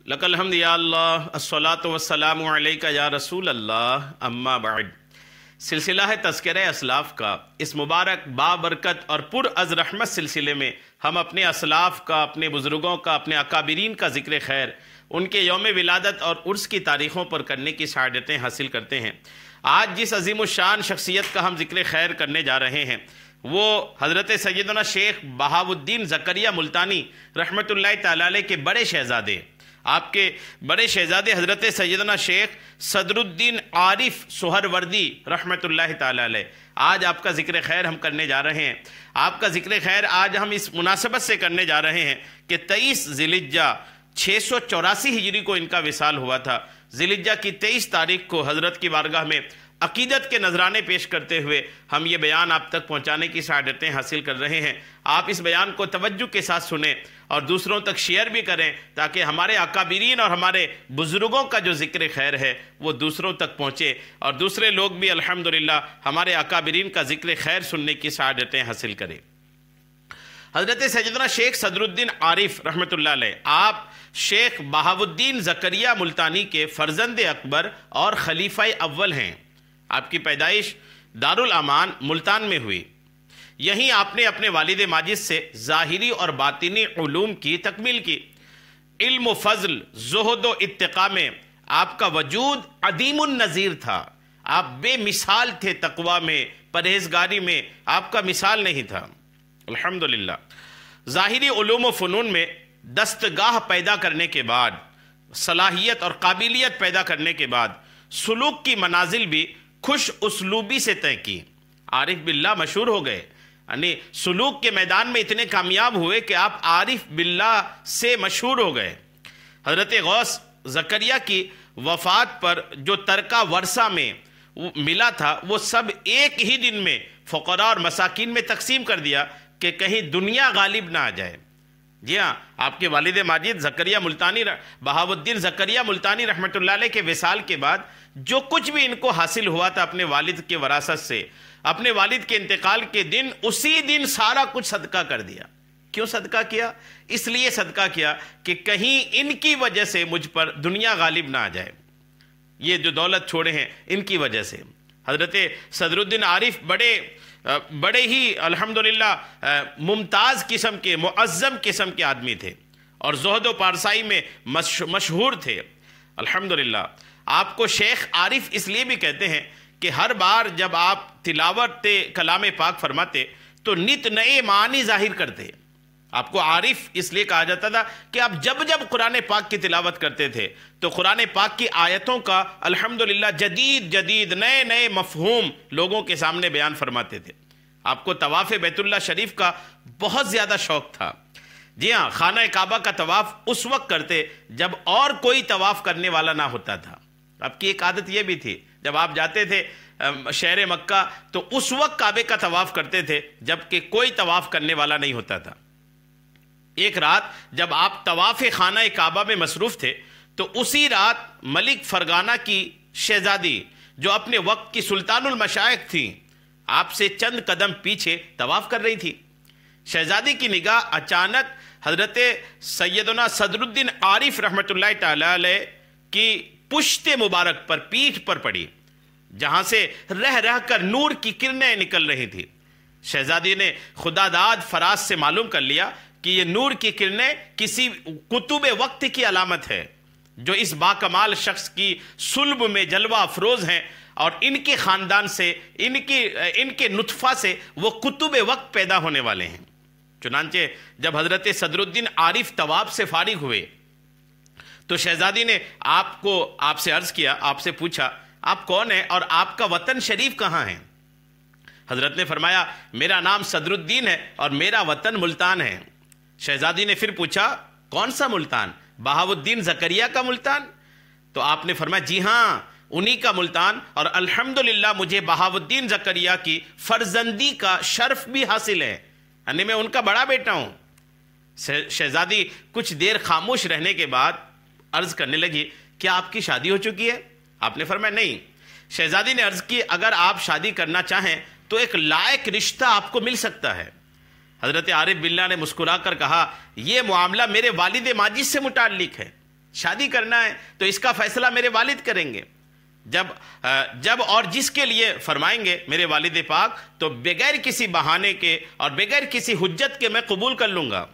لک الحمد یا اللہ الصلاۃ والسلام علیک یا رسول اللہ اما بعد۔ سلسلہ ہے تذکرہ اسلاف کا۔ اس مبارک بابرکت اور پر از رحمت سلسلے میں ہم اپنے اسلاف کا، اپنے بزرگوں کا، اپنے اکابرین کا ذکر خیر، ان کے یوم ولادت اور عرس کی تاریخوں پر کرنے کی سعادتیں حاصل کرتے ہیں۔ آج جس عظیم الشان شخصیت کا ہم ذکر خیر کرنے جا رہے ہیں وہ حضرت سیدنا شیخ بہاؤالدین زکریا ملتانی رحمۃ اللہ تعالی علیہ کے بڑے شہزادے، آپ کے بڑے شہزادے حضرت سیدنا شیخ صدر الدین عارف سہروردی رحمۃ اللہ تعالی علیہ۔ آج آپ کا ذکر خیر ہم کرنے جا رہے ہیں۔ آپ کا ذکر خیر آج ہم اس مناسبت سے کرنے جا رہے ہیں کہ 23 ذی الحجہ 684 ہجری کو ان کا وصال ہوا تھا۔ ذی الحجہ کی 23 تاریخ کو حضرت کی بارگاہ میں عقیدت کے نذرانے پیش کرتے ہوئے ہم یہ بیان آپ تک پہنچانے کی سعادتیں حاصل کر رہے ہیں۔ آپ اس بیان کو توجہ کے ساتھ سنیں اور دوسروں تک شیئر بھی کریں تاکہ ہمارے اکابرین اور ہمارے بزرگوں کا جو ذکر خیر ہے وہ دوسروں تک پہنچے اور دوسرے لوگ بھی الحمدللہ ہمارے اکابرین کا ذکر خیر سننے کی سعادتیں حاصل کریں۔ حضرت سیدنا شیخ صدر الدین عارف رحمۃ اللہ علیہ، آپ شیخ بہاؤالدین زکریا ملتانی کے فرزند اکبر اور خلیفہ اول ہیں۔ آپ کی پیدائش دارالامان ملتان میں ہوئی۔ یہیں آپ نے اپنے والد ماجد سے ظاہری اور باطنی علوم کی تکمیل کی۔ علم و فضل، زہد و اتقاء میں آپ کا وجود عدیم النظیر تھا۔ آپ بے مثال تھے، تقوی میں، پرہیزگاری میں آپ کا مثال نہیں تھا۔ الحمدللہ ظاہری علوم و فنون میں دستگاہ پیدا کرنے کے بعد، صلاحیت اور قابلیت پیدا کرنے کے بعد سلوک کی منازل بھی خوش اسلوبی سے طے کی۔ عارف باللہ مشہور ہو گئے، یعنی سلوک کے میدان میں اتنے کامیاب ہوئے کہ آپ عارف باللہ سے مشہور ہو گئے۔ حضرت غوث زکریا کی وفات پر جو ترکہ ورثہ میں ملا تھا وہ سب ایک ہی دن میں فقراء اور مساکین میں تقسیم کر دیا کہ کہیں دنیا غالب نہ آ جائے۔ جی ہاں، آپ کے والد ماجد زکریا ملتانی بہاؤالدین زکریا ملتانی رحمۃ اللہ علیہ کے وصال کے بعد جو کچھ بھی ان کو حاصل ہوا تھا اپنے والد کے وراثت سے، اپنے والد کے انتقال کے دن اسی دن سارا کچھ صدقہ کر دیا۔ کیوں صدقہ کیا؟ اس لیے صدقہ کیا کہ کہیں ان کی وجہ سے مجھ پر دنیا غالب نہ آ جائے۔ یہ جو دولت چھوڑے ہیں ان کی وجہ سے۔ حضرت صدر الدین عارف بڑے ہی الحمدللہ ممتاز قسم کے، معظم قسم کے آدمی تھے اور زہد و پارسائی میں مشہور تھے۔ الحمدللہ آپ کو شیخ عارف اس لیے بھی کہتے ہیں کہ ہر بار جب آپ تلاوت کلام پاک فرماتے تو نت نئے معنی ظاہر کرتے۔ آپ کو عارف اس لیے کہا جاتا تھا کہ آپ جب قرآن پاک کی تلاوت کرتے تھے تو قرآن پاک کی آیتوں کا الحمدللہ جدید نئے مفہوم لوگوں کے سامنے بیان فرماتے تھے۔ آپ کو طواف بیت اللہ شریف کا بہت زیادہ شوق تھا۔ جی ہاں، خانہ کعبہ کا طواف اس وقت کرتے جب اور کوئی طواف کرنے والا نہ ہوتا تھا۔ آپ کی ایک عادت یہ بھی تھی، جب آپ جاتے تھے شہر مکہ تو اس وقت کعبے کا طواف کرتے تھے جبکہ کوئی طواف کرنے والا نہیں ہوتا تھا۔ ایک رات جب آپ طواف خانہ کعبہ میں مصروف تھے تو اسی رات ملک فرغانہ کی شہزادی جو اپنے وقت کی سلطان المشائخ تھیں، آپ سے چند قدم پیچھے طواف کر رہی تھی۔ شہزادی کی نگاہ اچانک حضرت سیدنا صدر الدین عارف رحمۃ اللہ تعالی علیہ کی پشت مبارک پر، پیٹھ پر پڑی، جہاں سے رہ کر نور کی کرنیں نکل رہی تھی۔ شہزادی نے خدا داد فراز سے معلوم کر لیا کہ یہ نور کی کرنیں کسی قطب وقت کی علامت ہے جو اس باکمال شخص کی صلب میں جلوہ افروز ہیں اور ان کے خاندان سے، ان کے نطفہ سے وہ قطب وقت پیدا ہونے والے ہیں۔ چنانچہ جب حضرت صدر الدین عارف طواف سے فارغ ہوئے تو شہزادی نے آپ سے عرض کیا، آپ سے پوچھا آپ کون ہیں اور آپ کا وطن شریف کہاں ہے؟ حضرت نے فرمایا میرا نام صدر الدین ہے اور میرا وطن ملتان ہے۔ شہزادی نے پھر پوچھا کون سا ملتان؟ بہاؤالدین زکریا کا ملتان؟ تو آپ نے فرمایا جی ہاں، انہی کا ملتان، اور الحمدللہ مجھے بہاؤالدین زکریا کی فرزندی کا شرف بھی حاصل ہے، یعنی میں ان کا بڑا بیٹا ہوں۔ شہزادی کچھ دیر خاموش رہنے کے بعد عرض کرنے لگی کیا آپ کی شادی ہو چکی ہے؟ آپ نے فرمایا نہیں۔ شہزادی نے عرض کی اگر آپ شادی کرنا چاہیں تو ایک لائق رشتہ آپ کو مل سکتا ہے۔ حضرت عارف باللہ نے مسکرا کر کہا یہ معاملہ میرے والد ماجد سے متعلق ہے، شادی کرنا ہے تو اس کا فیصلہ میرے والد کریں گے، جب اور جس کے لیے فرمائیں گے میرے والد پاک، تو بغیر کسی بہانے کے اور بغیر کسی حجت کے میں قبول کر لوں گا۔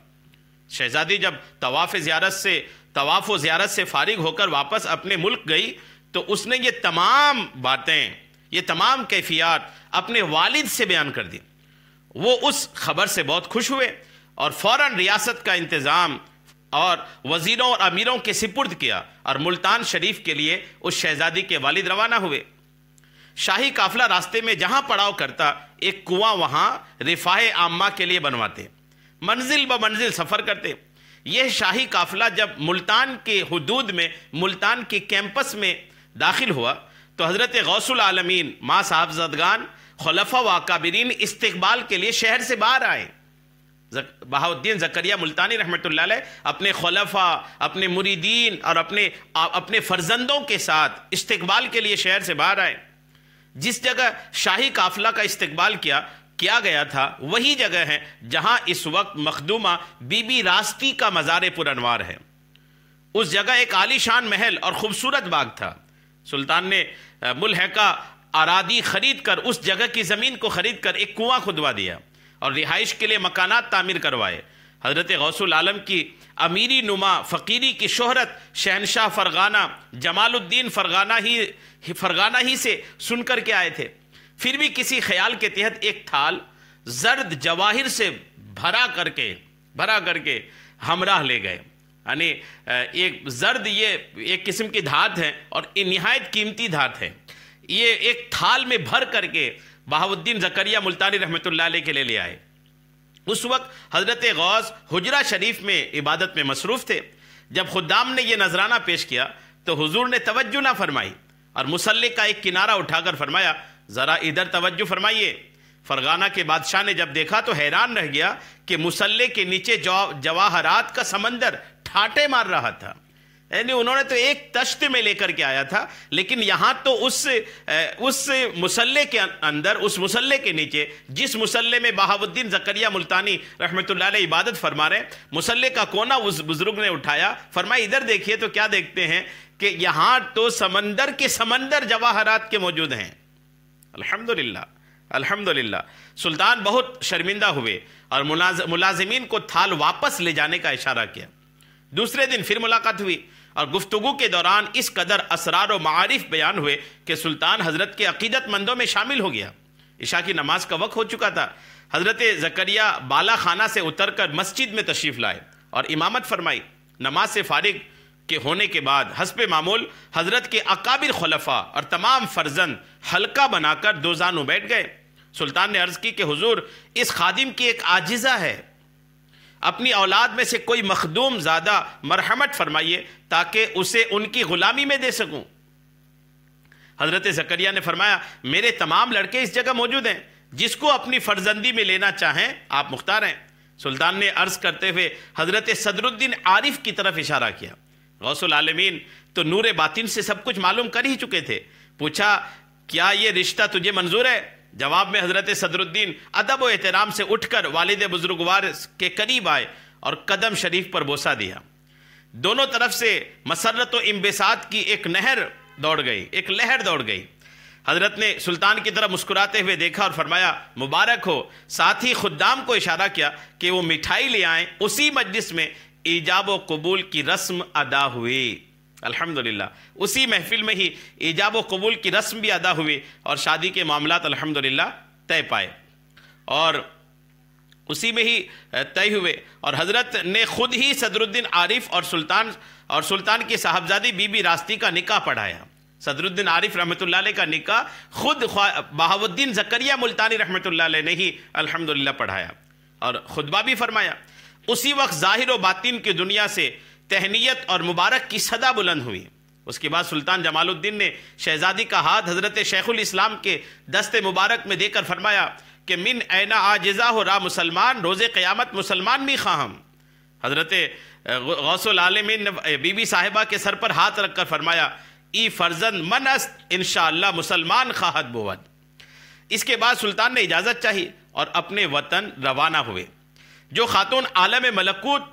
شہزادی جب طواف و زیارت سے فارغ ہو کر واپس اپنے ملک گئی تو اس نے یہ تمام باتیں، یہ تمام کیفیات اپنے والد سے بیان کر دی۔ وہ اس خبر سے بہت خوش ہوئے اور فوراً ریاست کا انتظام اور وزیروں اور امیروں کے سپرد کیا اور ملتان شریف کے لیے اس شہزادی کے والد روانہ ہوئے۔ شاہی قافلہ راستے میں جہاں پڑاؤ کرتا ایک کنواں وہاں رفاہ عامہ کے لیے بنواتے، منزل بمنزل سفر کرتے۔ یہ شاہی قافلہ جب ملتان کے حدود میں، ملتان کے کیمپس میں داخل ہوا تو حضرت غوث العالمین، ماں صاحبزادگان، خلفاء و اکابرین استقبال کے لیے شہر سے باہر آئے۔ بہاؤالدین زکریا ملتانی رحمۃ اللہ علیہ اپنے خلفاء، اپنے مریدین اور اپنے فرزندوں کے ساتھ استقبال کے لیے شہر سے باہر آئے۔ جس جگہ شاہی قافلہ کا استقبال کیا گیا تھا وہی جگہ ہے جہاں اس وقت مخدومہ بی بی راستی کا مزار پر انوار ہے۔ اس جگہ ایک عالی شان محل اور خوبصورت باغ تھا۔ سلطان نے ملحقہ اراضی خرید کر، اس جگہ کی زمین کو خرید کر ایک کنواں کھدوا دیا اور رہائش کے لیے مکانات تعمیر کروائے۔ حضرت غوث العالم کی امیری نما فقیری کی شہرت شہنشاہ فرغانہ جمال الدین فرغانہ ہی سے سن کر کے آئے تھے، پھر بھی کسی خیال کے تحت ایک تھال زرد جواہر سے بھرا کر کے ہمراہ لے گئے۔ یعنی ایک زرد، یہ ایک قسم کی دھات ہے اور نہایت قیمتی دھات ہے۔ یہ ایک تھال میں بھر کر کے بہاؤالدین زکریا ملتانی رحمۃ اللہ علیہ کے لیے لے آئے۔ اس وقت حضرت غوث حجرہ شریف میں عبادت میں مصروف تھے۔ جب خدام نے یہ نذرانہ پیش کیا تو حضور نے توجہ نہ فرمائی اور مصلی کا ایک کنارہ اٹھا کر فرمایا، ذرا ادھر توجہ فرمائیے۔ فرغانہ کے بادشاہ نے جب دیکھا تو حیران رہ گیا کہ مصلی کے نیچے جواہرات کا سمندر ٹھاٹے مار رہا تھا۔ یعنی انہوں نے تو ایک تشت میں لے کر کے آیا تھا، لیکن یہاں تو اس مصلی کے اندر، اس مصلی کے نیچے، جس مصلی میں بہاؤالدین زکریا ملتانی رحمۃ اللہ علیہ عبادت فرما رہے، مصلی کا کونا اس بزرگ نے اٹھایا، فرمایا ادھر دیکھیے تو کیا دیکھتے ہیں کہ یہاں تو سمندر کے سمندر جواہرات کے موجود ہیں۔ الحمدللہ سلطان بہت شرمندہ ہوئے اور ملازمین کو تھال واپس لے جانے کا اشارہ کیا۔ دوسرے دن پھر ملاقات ہوئی اور گفتگو کے دوران اس قدر اسرار و معارف بیان ہوئے کہ سلطان حضرت کے عقیدت مندوں میں شامل ہو گیا۔ عشاء کی نماز کا وقت ہو چکا تھا۔ حضرت زکریا بالا خانہ سے اتر کر مسجد میں تشریف لائے اور امامت فرمائی۔ نماز سے فارغ کے ہونے کے بعد حسب معمول حضرت کے اکابر خلفاء اور تمام فرزند حلقہ بنا کر دو زانوں بیٹھ گئے۔ سلطان نے عرض کی کہ حضور، اس خادم کی ایک عاجزہ ہے، اپنی اولاد میں سے کوئی مخدوم زیادہ مرحمت فرمائیے تاکہ اسے ان کی غلامی میں دے سکوں۔ حضرت زکریا نے فرمایا، میرے تمام لڑکے اس جگہ موجود ہیں، جس کو اپنی فرزندی میں لینا چاہیں آپ مختار ہیں۔ سلطان نے عرض کرتے ہوئے حضرت صدر الدین عارف کی طرف اشارہ کیا۔ غوث العالمین تو نور باطن سے سب کچھ معلوم کر ہی چکے تھے۔ پوچھا، کیا یہ رشتہ تجھے منظور ہے؟ جواب میں حضرت صدر الدین ادب و احترام سے اٹھ کر والد بزرگوار کے قریب آئے اور قدم شریف پر بوسہ دیا۔ دونوں طرف سے مسرت و انبساط کی ایک لہر دوڑ گئی۔ حضرت نے سلطان کی طرف مسکراتے ہوئے دیکھا اور فرمایا، مبارک ہو۔ ساتھ ہی خدام کو اشارہ کیا کہ وہ مٹھائی لے آئیں۔ اسی مجلس میں ایجاب و قبول کی رسم ادا ہوئی۔ الحمدللہ اسی محفل میں ہی ایجاب و قبول کی رسم بھی ادا ہوئی اور شادی کے معاملات الحمدللہ طے پائے اور اسی میں ہی طے ہوئے، اور حضرت نے خود ہی صدر الدین عارف اور سلطان کی صاحبزادی بی بی راستی کا نکاح پڑھایا۔ صدر الدین عارف رحمۃ اللہ علیہ کا نکاح خود بہاؤالدین زکریا ملتانی رحمۃ اللہ علیہ نے ہی الحمدللہ پڑھایا اور خطبہ بھی فرمایا۔ اسی وقت ظاہر و باطن کی دنیا سے تہنیت اور مبارک کی صدا بلند ہوئی۔ اس کے بعد سلطان جمال الدین نے شہزادی کا ہاتھ حضرت شیخ الاسلام کے دست مبارک میں دے کر فرمایا کہ من اینا آجزہ ہو را مسلمان، روز قیامت مسلمان بھی خواہم۔ حضرت غوث العالمین نے بی بی صاحبہ کے سر پر ہاتھ رکھ کر فرمایا، ای فرزند من است انشاءاللہ مسلمان خواہد بود۔ اس کے بعد سلطان نے اجازت چاہی اور اپنے وطن روانہ ہوئے۔ جو خاتون عالم ملکوت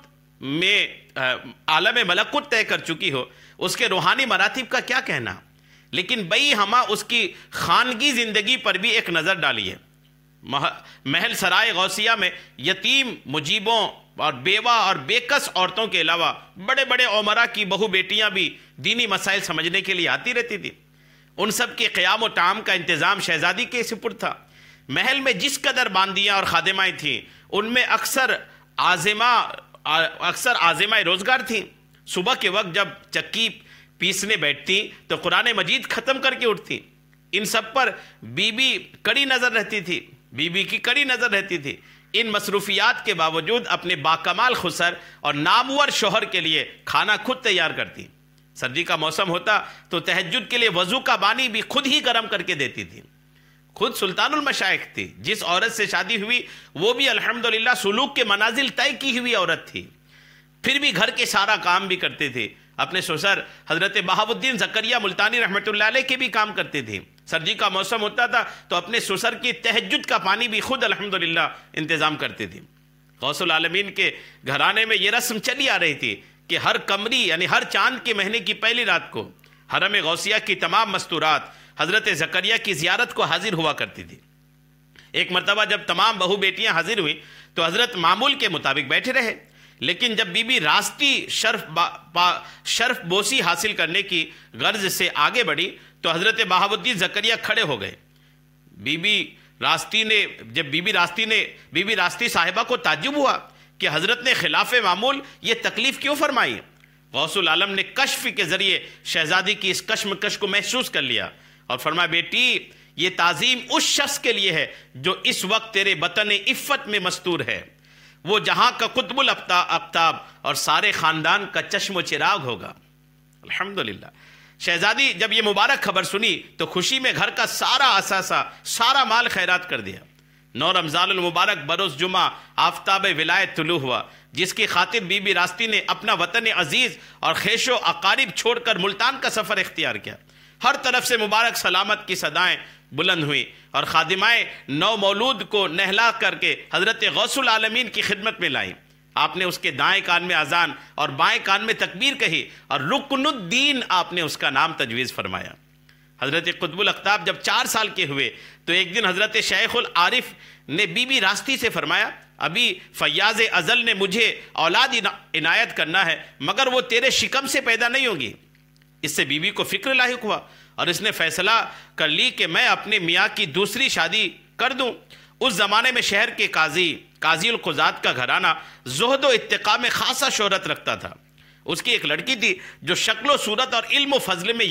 میں عالم ملکوت طے کر چکی ہو، اس کے روحانی مراتب کا کیا کہنا؟ لیکن بئی ہما اس کی خانگی زندگی پر بھی ایک نظر ڈالیے۔ محل سرائے غوثیہ میں یتیم، مجیبوں اور بیوہ اور بیکس عورتوں کے علاوہ بڑے بڑے عمرا کی بہو بیٹیاں بھی دینی مسائل سمجھنے کے لیے آتی رہتی تھی۔ ان سب کے قیام و طعام کا انتظام شہزادی کے سپرد تھا۔ محل میں جس قدر باندیاں اور خادمائیں تھیں، ان میں اکثر عازمہ روزگار تھیں۔ صبح کے وقت جب چکی پیسنے بیٹھتی تو قرآن مجید ختم کر کے اٹھتی۔ ان سب پر بی بی کڑی نظر رہتی تھی، بی بی کی کڑی نظر رہتی تھی۔ ان مصروفیات کے باوجود اپنے باکمال خسر اور نامور شوہر کے لیے کھانا خود تیار کرتی۔ سردی کا موسم ہوتا تو تہجد کے لیے وضو کا پانی بھی خود ہی گرم کر کے دیتی تھی۔ خود سلطان المشائخ تھی، جس عورت سے شادی ہوئی وہ بھی الحمدللہ سلوک کے منازل طے کی ہوئی عورت تھی، پھر بھی گھر کے سارا کام بھی کرتے تھے۔ اپنے سسر حضرت بہاء الدین زکریا ملتانی رحمۃ اللہ علیہ کے بھی کام کرتے تھے۔ سردی کا موسم ہوتا تھا تو اپنے سسر کی تہجد کا پانی بھی خود الحمدللہ انتظام کرتے تھے۔ غوث العالمین کے گھرانے میں یہ رسم چلی آ رہی تھی کہ ہر قمری یعنی ہر چاند کے مہینے کی پہلی رات کو حرم غوثیہ کی تمام مستورات حضرت زکریا کی زیارت کو حاضر ہوا کرتی تھی۔ ایک مرتبہ جب تمام بہو بیٹیاں حاضر ہوئیں تو حضرت معمول کے مطابق بیٹھے رہے، لیکن جب بی بی راستی شرف بوسی حاصل کرنے کی غرض سے آگے بڑھی تو حضرت بہاء الدین زکریا کھڑے ہو گئے۔ بی بی راستی صاحبہ کو تعجب ہوا کہ حضرت نے خلاف معمول یہ تکلیف کیوں فرمائی؟ غوث العالم نے کشف کے ذریعے شہزادی کی اس کشمکش کو محسوس کر لیا اور فرمایا، بیٹی یہ تعظیم اس شخص کے لیے ہے جو اس وقت تیرے بطن عفت میں مستور ہے، وہ جہاں کا قطب الافطاب اور سارے خاندان کا چشم و چراغ ہوگا۔ الحمدللہ۔ شہزادی جب یہ مبارک خبر سنی تو خوشی میں گھر کا سارا اثاثہ، سارا مال خیرات کر دیا۔ 9 رمضان المبارک بروز جمعہ آفتاب ولایت طلوع ہوا، جس کی خاطر بی بی راستی نے اپنا وطن عزیز اور خیش و اقارب چھوڑ کر ملتان کا سفر اختیار کیا۔ ہر طرف سے مبارک سلامت کی صدائیں بلند ہوئیں اور خادمائیں نو مولود کو نہلا کر کے حضرت غوث العالمین کی خدمت میں لائیں۔ آپ نے اس کے دائیں کان میں اذان اور بائیں کان میں تکبیر کہی اور رکن الدین آپ نے اس کا نام تجویز فرمایا۔ حضرت قطب الاقطاب جب 4 سال کے ہوئے تو ایک دن حضرت شیخ العارف نے بی بی راستی سے فرمایا، ابھی فیاض ازل نے مجھے اولاد عنایت کرنا ہے، مگر وہ تیرے شکم سے پیدا نہیں ہوگی۔ اس سے بی بی کو فکر لاحق ہوا اور اس نے فیصلہ کر لی کہ میں اپنے میاں کی دوسری شادی کر دوں۔ اس زمانے میں شہر کے قاضی القضات کا گھرانہ زہد و اتقاء میں خاصا شہرت رکھتا تھا۔ اس کی ایک لڑکی تھی جو شکل و صورت اور علم و فضل میں